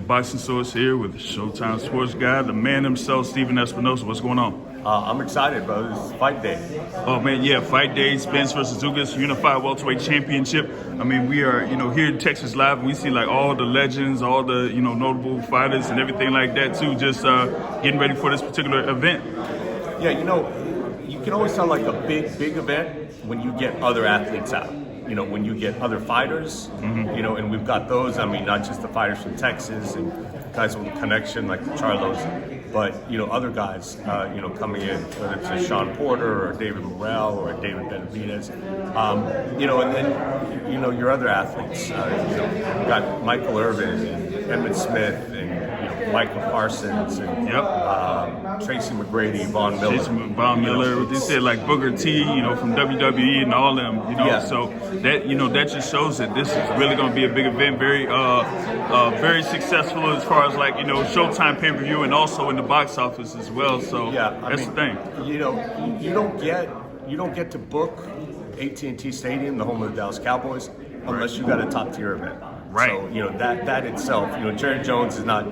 boxing source here with the Showtime Sports guy, the man himself, Stephen Espinoza. What's going on? I'm excited, bro. This is fight day. Oh man, yeah, fight day, Spence-Ugas Unified Welterweight Championship. I mean, we are, here in Texas Live, and we see like all the legends, all the, notable fighters and everything like that too, just getting ready for this particular event. Yeah, you can always tell like a big event when you get other athletes out. When you get other fighters, and we've got those. I mean, not just the fighters from Texas and guys with a connection like the Charlos, but other guys, coming in, whether it's a Sean Porter or David Morrell or David Benavidez, and then your other athletes. You've got Michael Irvin and Emmett Smith and Michael Parsons and Tracy McGrady, Von Miller. They said like Booker T, from WWE and all them, So that just shows that this is really going to be a big event, very successful as far as like Showtime pay-per-view and also in the box office as well. So that's the thing. You don't get to book AT&T Stadium, the home of the Dallas Cowboys, unless you got a top tier event. Right. So that itself, Jerry Jones is not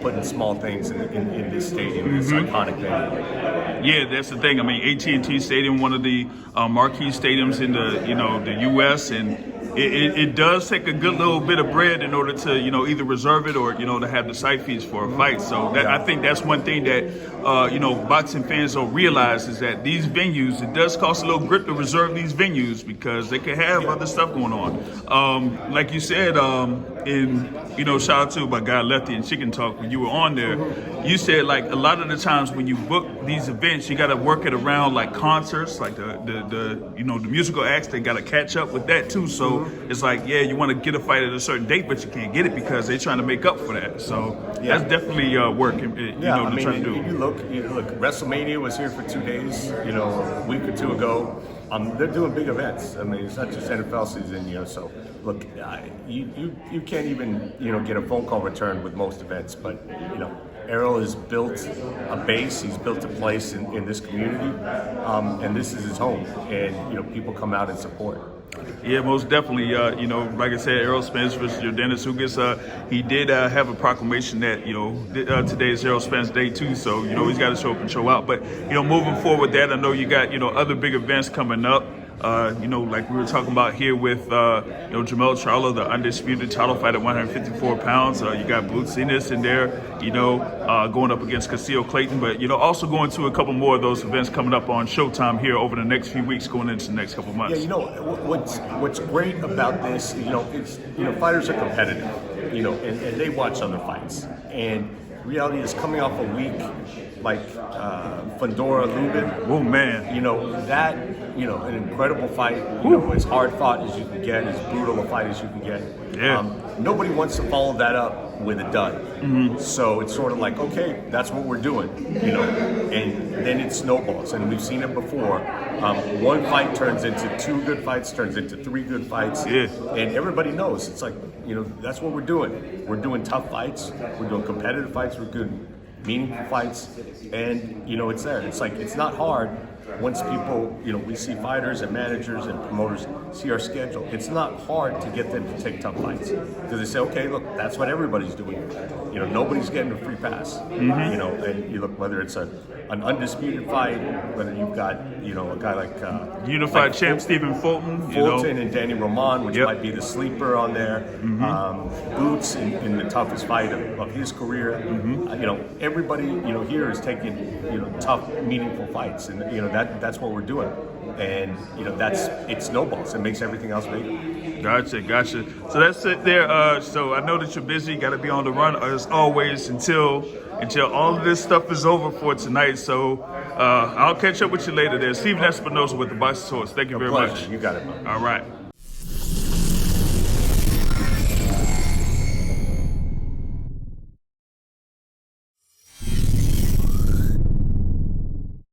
putting small things in this stadium, this iconic venue. Yeah, that's the thing. I mean, AT&T Stadium, one of the marquee stadiums in the U.S. and it does take a good little bit of bread in order to either reserve it or to have the site fees for a fight. So I think that's one thing that boxing fans don't realize is that these venues, it does cost a little grip to reserve these venues because they could have other stuff going on. Like you said, shout out to my guy Lefty and Chicken Talk when you were on there. You said like a lot of the times when you book these events, you got to work it around like concerts, like the musical acts. They got to catch up with that too. So it's like, you want to get a fight at a certain date, but you can't get it because they're trying to make up for that. So that's definitely work. To try to do. You look, WrestleMania was here for 2 days. A week or two ago. They're doing big events. I mean, it's not just NFL season, So look, you can't even get a phone call return with most events, but Errol has built a base. He's built a place in this community, and this is his home. And people come out and support. Yeah, most definitely. Like I said, Errol Spence versus Yordenis. He did have a proclamation that today is Errol Spence Day too. So he's got to show up and show out. But moving forward with that, I know you got other big events coming up. Like we were talking about here with Jamel Charlo, the undisputed title fight at 154 pounds. You got Errol in there, going up against Castillo Clayton, but also going to a couple more of those events coming up on Showtime here over the next few weeks, going into the next couple months. Yeah, what's great about this, is fighters are competitive, and they watch other fights, and reality is coming off a week like Fundora Lubin. Oh man, an incredible fight. As hard fought as you can get, as brutal a fight as you can get. Yeah. Nobody wants to follow that up with a dud. So it's sort of like, okay, that's what we're doing, and then it snowballs, and we've seen it before. One fight turns into 2 good fights, turns into 3 good fights, and everybody knows it's like, that's what we're doing. We're doing tough fights, we're doing competitive fights, we're doing meaningful fights, and it's there. It's like, it's not hard. Once people, we see fighters and managers and promoters see our schedule, it's not hard to get them to take tough fights because they say, okay, look, that's what everybody's doing. Nobody's getting a free pass. And you look, whether it's an undisputed fight, whether you've got, a guy like unified champ Stephen Fulton, and Danny Roman, which might be the sleeper on there. Boots in the toughest fight of his career. Everybody, here is taking, tough, meaningful fights, and that's what we're doing, and it snowballs. It makes everything else bigger. Gotcha. So that's it there. So I know that you're busy. Got to be on the run as always until all of this stuff is over for tonight. So I'll catch up with you later. There, Stephen Espinoza with the Boxing Source. Thank you very much. You got it, man. All right.